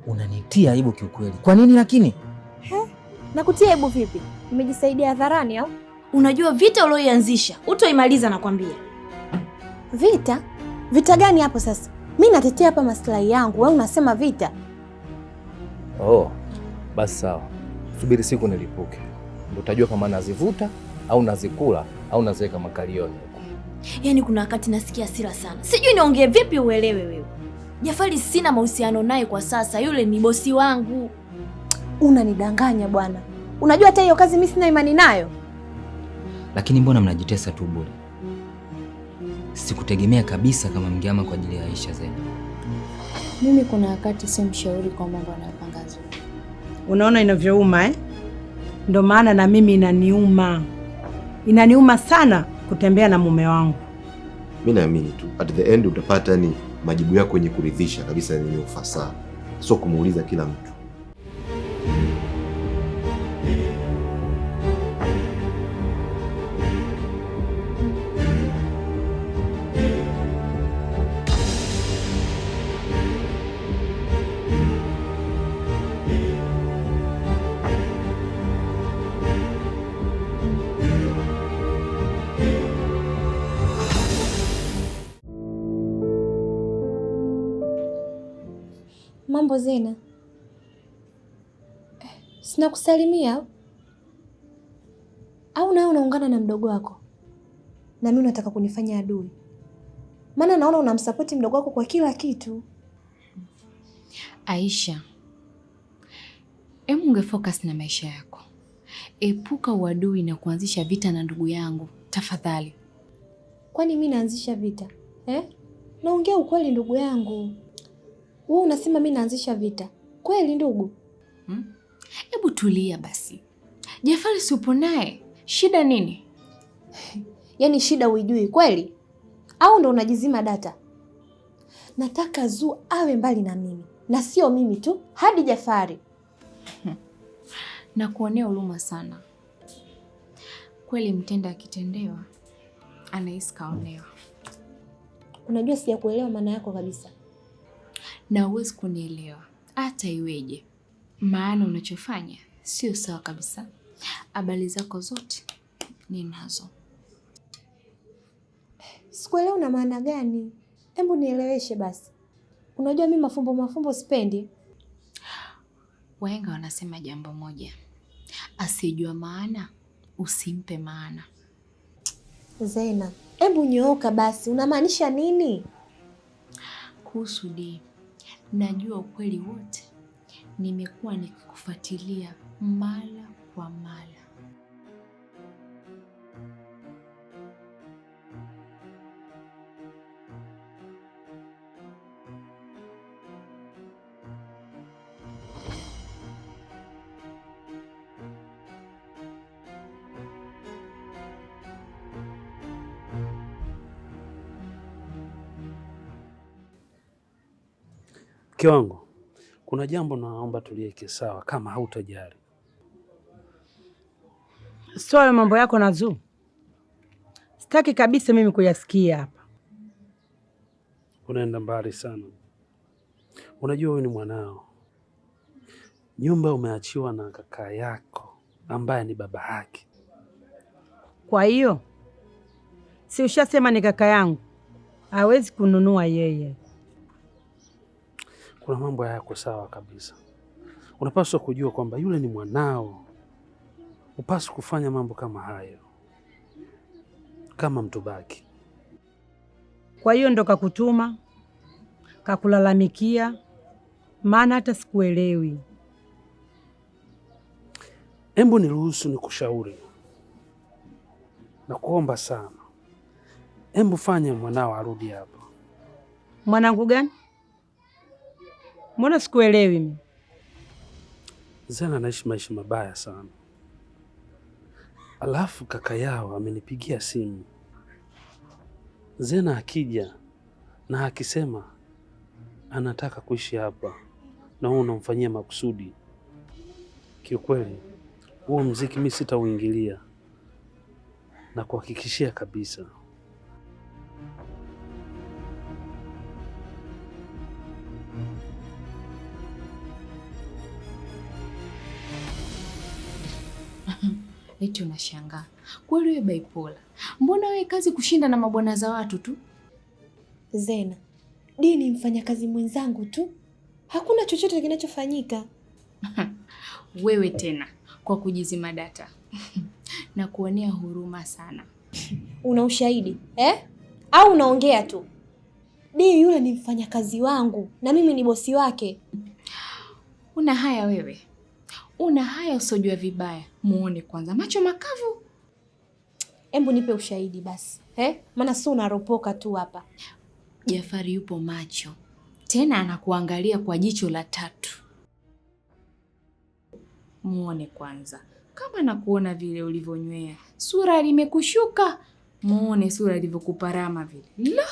Unanitia aibu kiukweli. Kwa nini lakini? Nakutia aibu vipi? Nimejisaidia hadharani au? Unajua vita ulioianzisha utoimaliza nakwambia. Vita? Vita gani hapo sasa? Mimi natetea hapa maslahi yangu, wewe unasema vita. Oh, basi sawa. Subiri siku nilipuke. Ndio utajua kama nazivuta au nazikula au naziweka makalioni. Yaani kuna wakati nasikia hasira sana. Sijui niongee vipi uelewe wewe. Jafari sina mahusiano naye kwa sasa, yule ni bosi wangu. Unanidanganya bwana. Unajua hata hiyo kazi mimi sina imani nayo. Lakini mbona mnajitesa tu bure? Sikutegemea kabisa kama mngeama kwa ajili ya Aisha zaidi. Mimi kuna wakati si mshauri kwa mambo anayopanga Zuu. Unaona inavyouma Ndio maana na mimi inaniuma sana kutembea na mume wangu. Mimi naamini tu at the end utapata ni majibu yako yenye kuridhisha kabisa, yenye ufasaha, sio kumuuliza kila mtu. Mambo Zena. Sina kusalimia au nawe unaungana na mdogo wako? Na mimi unataka kunifanya adui? Maana naona unamsapoti mdogo wako kwa kila kitu. Aisha, hebu ungefocus na maisha yako. Epuka uadui na kuanzisha vita na ndugu yangu, tafadhali. Kwani mimi naanzisha vita? Naongea ukweli ndugu yangu. Wewe unasema mimi naanzisha vita. Kweli ndugu? Hebu tulia basi. Jafari si upo naye? Shida nini? Yaani shida uijui kweli? Au ndo unajizima data? Nataka Zuu awe mbali na mimi. Na sio mimi tu, hadi Jafari. Na kuonea huruma sana. Kweli mtenda akitendewa anahisi kaonewa. Unajua sijakuelewa maana yako kabisa. Na huwezi kunielewa hata iweje, maana unachofanya sio sawa kabisa. Habari zako zote ninazo. Sikuelewa una maana gani? Hebu nieleweshe basi. Unajua mimi mafumbo sipendi. Wahenga wanasema jambo moja, asijua maana usimpe maana. Zena, hebu nyooka basi, unamaanisha nini? Kuhusu Dee, najua ukweli wote. Nimekuwa nikikufuatilia mara kwa mara. Mke wangu, kuna jambo naomba tuliweke sawa kama hautajali. Sio mambo yako na Zuu. Sitaki kabisa mimi kuyasikia hapa. Unaenda mbali sana. Unajua wewe ni mwanao. Nyumba umeachiwa na kaka yako ambaye ni baba yake. Kwa hiyo si ushasema ni kaka yangu, hawezi kununua yeye. Kuna mambo hayako sawa kabisa. Unapaswa kujua kwamba yule ni mwanao. Upaswa kufanya mambo kama hayo kama mtu baki. Kwa hiyo ndo kakutuma kakulalamikia? Maana hata sikuelewi. Embu niruhusu nikushauri na kuomba sana. Embu fanya mwanao arudi hapa. Mwanangu gani? Mbona sikuelewi mimi? Zena anaishi maisha mabaya sana. Alafu kaka yao amenipigia simu. Zena akija na akisema anataka kuishi hapa na wewe unamfanyia makusudi. Kiukweli huo mziki mimi sitauingilia na kuhakikishia kabisa. Eti unashangaa. Kweli wewe bipolar. Mbona wewe kazi kushinda na mabwana za watu tu? Zena, Dee ni mfanyakazi mwenzangu tu, hakuna chochote kinachofanyika. Wewe tena kwa kujizima data. Na kuonea huruma sana. Una ushahidi au unaongea tu? Dee yule ni mfanyakazi wangu na mimi ni bosi wake. Una haya wewe. Una haya usojua vibaya. Muone kwanza macho makavu. Embu nipe ushahidi basi. Maana sio unaropoka tu hapa. Jafari yupo macho. Tena anakuangalia kwa jicho la tatu. Muone kwanza. Kama nakuona vile ulivyonywea. Sura limekushuka. Muone sura ilivyokuparama vile. La!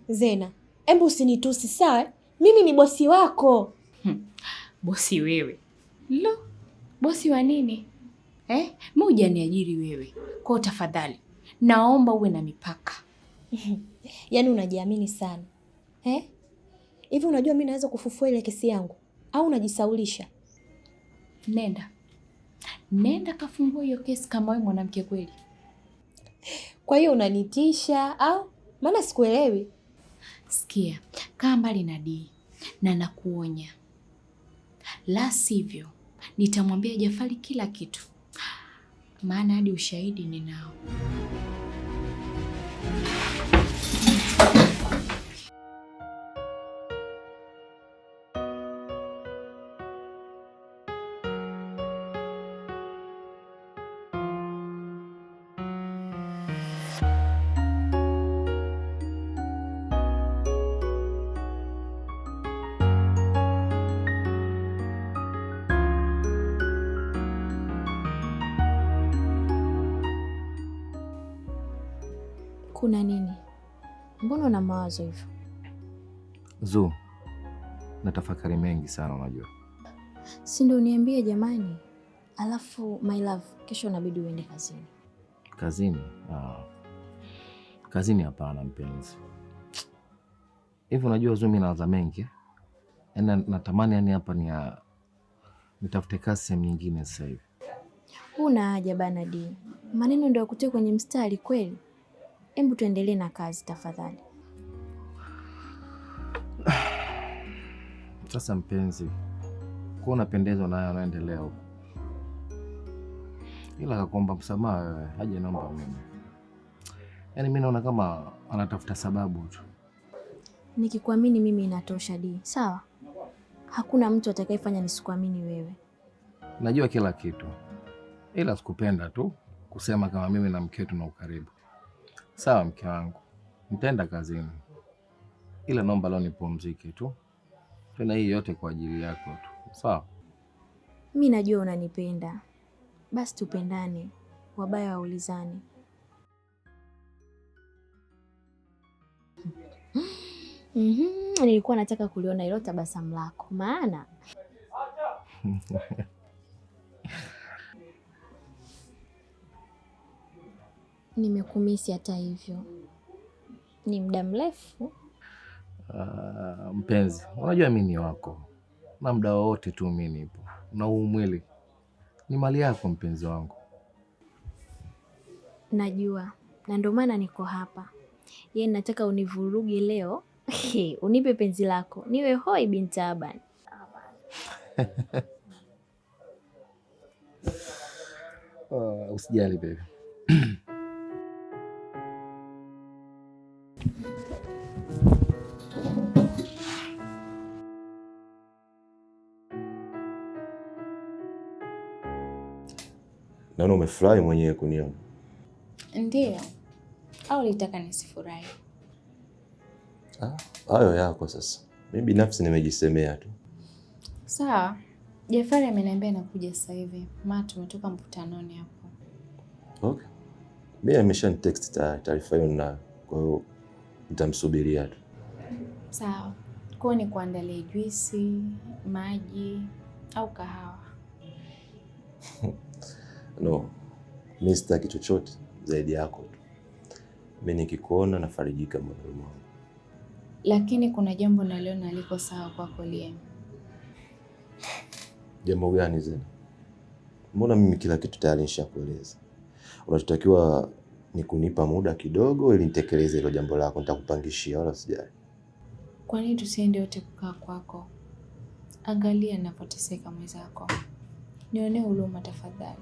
Zena, embu usinitusi sawa? Mimi ni bosi wako. Bosi wewe. Lo, bosi wa nini? Mimi hujaniajiri wewe. Kwa tafadhali, naomba uwe na mipaka. Yaani unajiamini sana. Hivi unajua mimi naweza kufufua ile kesi yangu au unajisaulisha? Nenda kafungua hiyo kesi kama wewe mwanamke kweli. Kwa hiyo unanitisha au? Maana sikuelewi. Sikia, kaa mbali na Dee na nakuonya. La sivyo, nitamwambia Jafari kila kitu. Maana hadi ushahidi ninao. Kuna nini? Mbona una mawazo hivyo? Zu, natafakari mengi sana unajua. Si ndio uniambie jamani. Alafu my love, kesho inabidi uende kazini. Kazini? Kazini hapana mpenzi. Hivi unajua Zu, mimi nawaza mengi. Yaani natamani hapa nitafute kazi sehemu nyingine sasa hivi. Huna haja bana Dee. Maneno ndio yakutie kwenye mstari kweli. Hebu tuendelee na kazi tafadhali. Sasa mpenzi, kwa unapendezwa nayo anaendelea huko. Ila akakuomba msamaha wewe, haja naomba mimi. Yaani mimi naona kama anatafuta sababu tu. Nikikuamini mimi inatosha Dee. Sawa? Hakuna mtu atakayefanya nisikuamini wewe. Najua kila kitu. Ila sikupenda tu kusema kama mimi na mke wetu na ukaribu. Sawa mke wangu, nitaenda kazini. Ila naomba leo nipumzike tu. Tena hii yote kwa ajili yako tu. Sawa? Mimi najua unanipenda. Basi tupendane. Wabaya waulizane. Nilikuwa nataka kuliona hilo tabasamu lako. Maana nimekumisi hata hivyo. Ni muda mrefu. Mpenzi, unajua mimi ni wako. Na muda wote tu mimi nipo. Na huu mwili ni mali yako mpenzi wangu. Najua. Na ndio maana niko hapa. Yeye nataka univuruge leo. Unipe penzi lako. Niwe hoi binti Aban. Usijali baby. Naona umefurahi mwenyewe kuniona. Ndiyo. Au litaka nisifurahi? Hayo yako sasa. Mimi binafsi nimejisemea tu. Sawa. Jafari ameniambia nakuja sasa hivi. Maana tumetoka mkutanoni hapo. Okay. Mimi ameshanitext taarifa hiyo na kwa hiyo nitamsubiria tu. Sawa. Kwa ni kuandalia juisi, maji au kahawa? No. Mimi sitaki chochote zaidi yako tu. Mimi nikikuona nafarijika moyoni mwangu. Lakini kuna jambo naliona liko sawa kwako Liam. Jambo gani Zena? mbona mimi kila kitu tayari nishakueleza. Unachotakiwa ni kunipa muda kidogo ili nitekeleze hilo jambo lako, nitakupangishia wala usijali. Kwa nini tusiende wote kukaa kwako? Angalia ninapoteseka mwenzako. Nionee huruma tafadhali.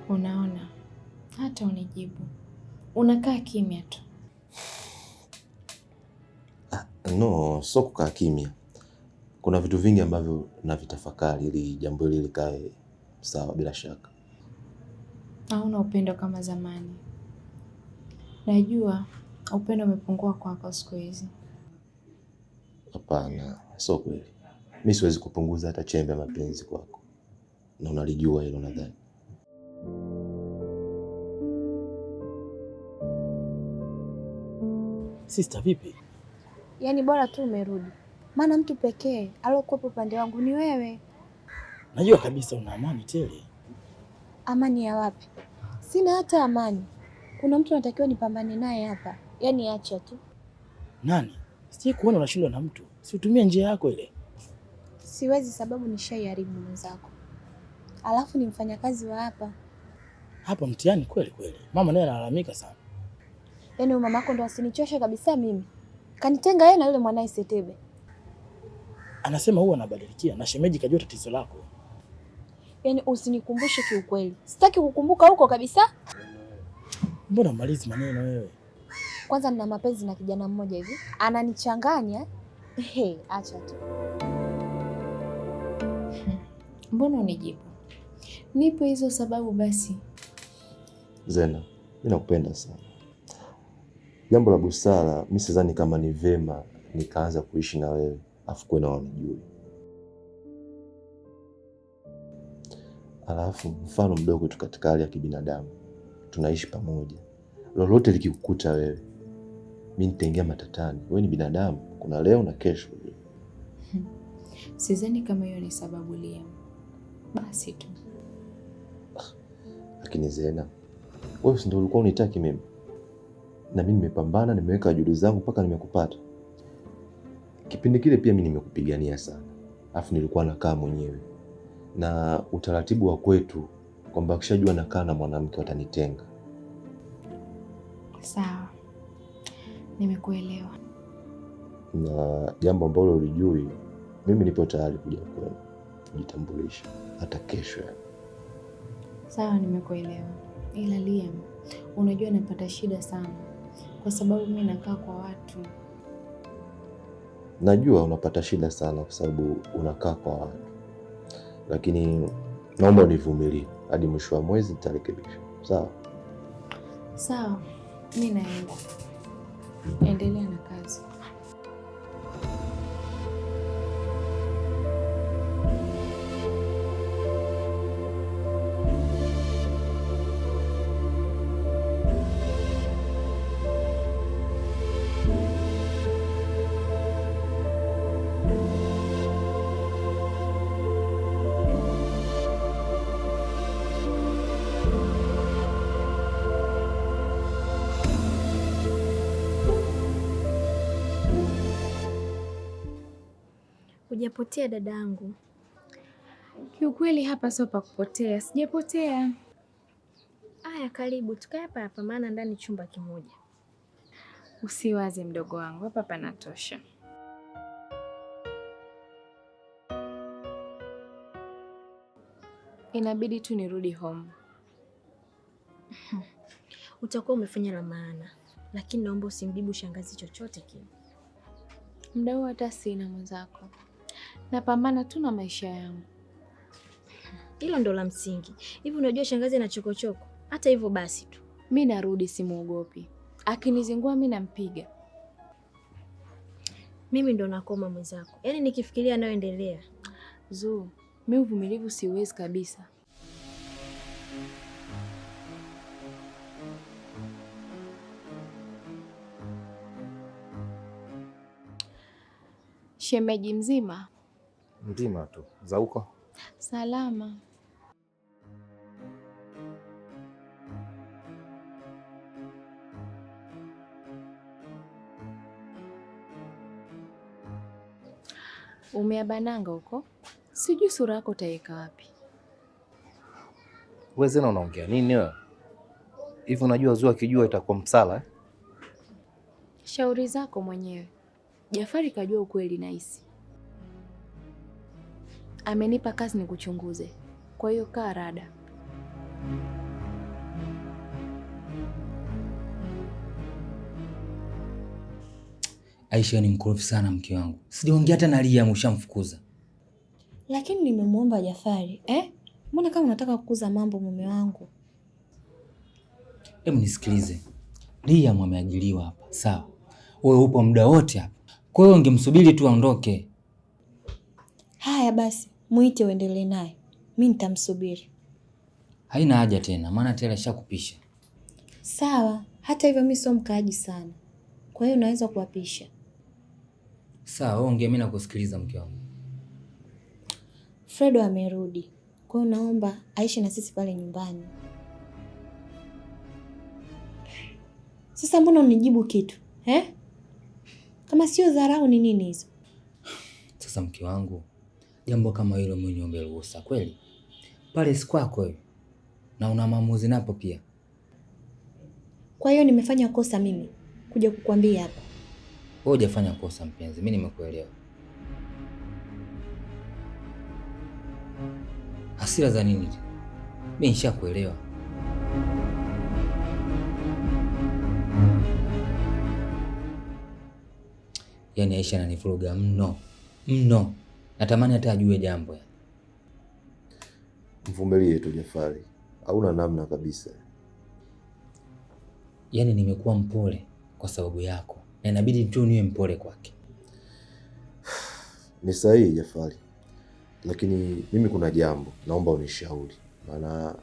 Unaona, hata unijibu. Unakaa kimya tu. No, sio kukaa kimya. Kuna vitu vingi ambavyo navitafakari ili jambo hili likae sawa bila shaka. Hauna upendo kama zamani. Najua upendo umepungua kwako siku hizi. Hapana, sio kweli. Mimi siwezi kupunguza hata chembe ya mapenzi kwako. Na unalijua hilo nadhani. Sister vipi? Yaani bora tu umerudi, maana mtu pekee alokuwepo upande wangu ni wewe. Najua kabisa una amani tele. Amani ya wapi? Sina hata amani. Kuna mtu natakiwa nipambane naye hapa, yaani acha tu. Nani? Sije kuona unashindwa na mtu. Si utumie njia yako ile. Siwezi, sababu nishaiharibu mwenzako, alafu ni mfanyakazi wa hapa. Hapa mtihani kweli kweli. Mama naye analalamika sana. Yaani mamako ndo asinichoshe kabisa mimi. Kanitenga yeye na yule mwanae Setebe. Anasema huwa anabadilikia na shemeji kajua tatizo lako. Yaani usinikumbushe kiukweli. Sitaki kukumbuka huko kabisa. Mbona malizi maneno wewe? Kwanza nina mapenzi na kijana mmoja hivi. Ananichanganya. Acha tu. Mbona unijibu? Nipo hizo sababu basi. Zena, mimi nakupenda sana. Jambo la busara, mimi sidhani kama ni vema nikaanza kuishi na wewe afu kwenda wanijue. Alafu mfano mdogo tu katika hali ya kibinadamu. Tunaishi pamoja. Lolote likikukuta wewe, mimi nitaingia matatani. Wewe ni binadamu, kuna leo na kesho. Sidhani kama hiyo ni sababu Liam. Basi tu. Lakini Zena, wewe si ndio ulikuwa unitaki mimi? Na mimi nimepambana, nimeweka juhudi zangu mpaka nimekupata. Kipindi kile pia mimi nimekupigania sana. Alafu nilikuwa nakaa mwenyewe. Na utaratibu wa kwetu kwamba ukishajua nakaa na mwanamke watanitenga. Sawa. Nimekuelewa. Na jambo ambalo ulijui, mimi nipo tayari kuja kwenu kujitambulisha hata kesho. Sawa, nimekuelewa. Ila Liam, unajua napata shida sana kwa sababu mimi nakaa kwa watu. Najua unapata shida sana kwa sababu unakaa kwa watu. Lakini naomba univumilie hadi mwisho wa mwezi nitarekebisha. Sawa? Sawa. Mimi naenda. Endelea na kazi. Hujapotea dadangu. Kiukweli hapa sio pa kupotea. Sijapotea. Aya, karibu tukae hapa hapa, maana ndani chumba kimoja. Usiwaze mdogo wangu, hapa panatosha. Inabidi tu nirudi home. Utakuwa umefanya la maana, lakini naomba usimjibu shangazi chochote kile. Muda huu hata sina mwenzako. Napambana tu na maisha yangu. Hilo ndo la msingi. Hivi unajua shangazi ana chokochoko? Hata hivyo basi tu. Mimi narudi, simuogopi. Akinizingua mimi nampiga. Mimi ndo nakoma mwenzako. Yaani nikifikiria anayoendelea. Zuu, mimi uvumilivu siwezi kabisa. Shemeji mzima? Mzima tu. Za huko? Salama. Umeabananga huko, sijui sura yako utaiweka wapi. Wewe Zena unaongea nini wewe? Hivi unajua Zuu akijua itakuwa msala eh? Shauri zako mwenyewe. Jafari kajua ukweli nahisi. Amenipa kazi ni kuchunguze. Kwa hiyo kaa rada. Aisha ni mkorofi sana mke wangu. Sijaongea hata na Liam ushamfukuza. Lakini nimemwomba Jafari, Mbona kama unataka kukuza mambo mume wangu? Hebu nisikilize. Liam ameajiriwa hapa, sawa? Wewe upo muda wote hapa. Kwa hiyo ungemsubiri tu aondoke. Haya basi, muite uendelee naye. Mimi nitamsubiri. Haina haja tena, maana tayari ashakupisha. Sawa, hata hivyo mimi sio mkaaji sana. Kwa hiyo unaweza kuwapisha. Sawa, ongea, mimi nakusikiliza mke wangu. Fredo amerudi. Kwa hiyo naomba aishi na sisi pale nyumbani. Sasa mbona unijibu kitu? Kama sio dharau ni nini hizo? Sasa mke wangu, jambo kama hilo mimi niombe ruhusa kweli? Pale si kwako wewe. Na una maamuzi napo pia. Kwa hiyo nimefanya kosa mimi kuja kukwambia hapa. Wewe hujafanya kosa mpenzi, mimi nimekuelewa. Hasira za nini? Mimi nishakuelewa. Yaani Aisha ananivuruga mno. Natamani hata ajue jambo ya. Mvumilie tu Jafari. Hauna namna kabisa. Yaani nimekuwa mpole kwa sababu yako. Na inabidi tu niwe mpole kwake. Ni sahihi Jafari. Lakini mimi kuna jambo naomba unishauri. Maana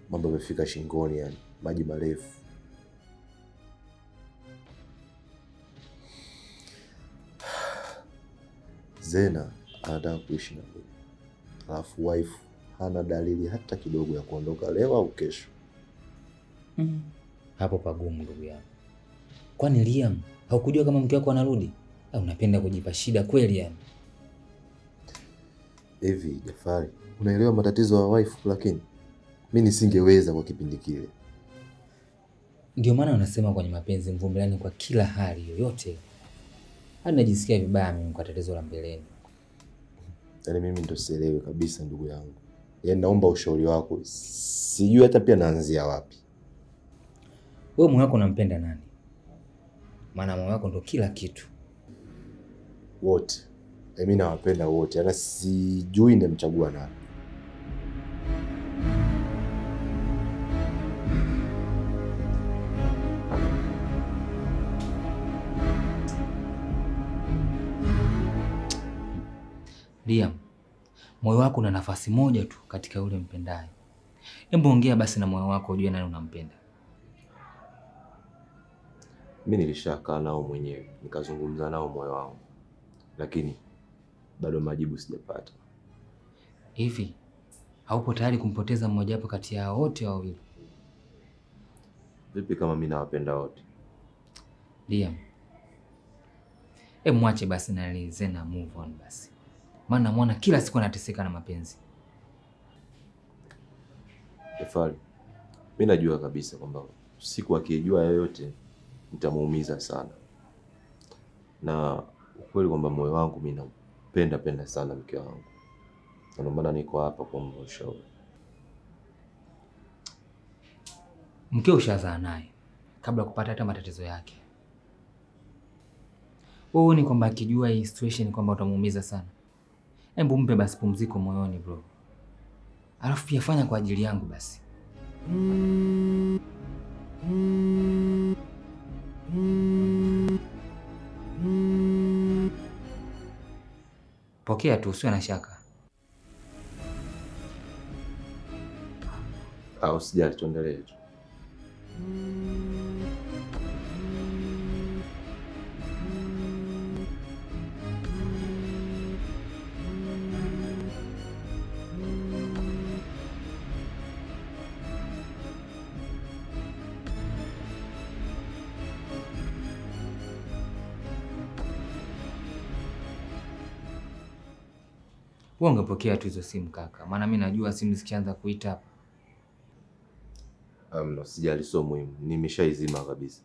mambo yamefika shingoni, yani maji marefu. Zena anataka kuishi na mimi. Alafu wife hana dalili hata kidogo ya kuondoka leo au kesho. Hapo pagumu ndugu yangu. Kwani Liam haukujua kama mke wako anarudi? Au unapenda kujipa shida kweli yani? Hivi Jafari, unaelewa matatizo ya wife, lakini mimi nisingeweza kwa kipindi kile. Ndio maana wanasema kwenye mapenzi mvumiliani kwa kila hali yoyote. Hadi najisikia vibaya mimi kwa tatizo la mbeleni. Yaani mimi ndo sielewi kabisa ndugu yangu. Yaani naomba ushauri wako. Sijui hata pia naanzia wapi. Wewe moyo wako unampenda nani? Maana moyo wako ndo kila kitu. Wote. Mimi nawapenda wote. Yaani sijui nimchagua nani. Liam, moyo wako una nafasi moja tu katika yule mpendaye. Hebu ongea basi na moyo wako ujue nani unampenda. Mimi nilishakaa nao mwenyewe, nikazungumza nao moyo wangu. Lakini bado majibu sijapata. Hivi haupo tayari kumpoteza mmoja wapo kati ya wote wawili? Vipi kama mimi nawapenda wote? Liam, mwache basi na Zena move on basi. Maana namuona kila siku anateseka na mapenzi. Jafari, mimi najua kabisa kwamba siku akijua yoyote nitamuumiza sana. Na ukweli kwamba moyo wangu mimi nampenda sana mke wangu. Ndio maana niko hapa kuomba ushauri. Mkeo ushazaa naye kabla kupata hata matatizo yake. Wewe ni kwamba akijua hii situation kwamba utamuumiza sana. Hebu mpe basi pumziko moyoni bro. Alafu pia fanya kwa ajili yangu basi. Pokea tu, usiwe na shaka. Usijali, tuendelee tu. wewe ungepokea tu hizo simu kaka, maana mimi najua simu zikianza kuita hapa. Sijali, sio muhimu, nimeshaizima kabisa.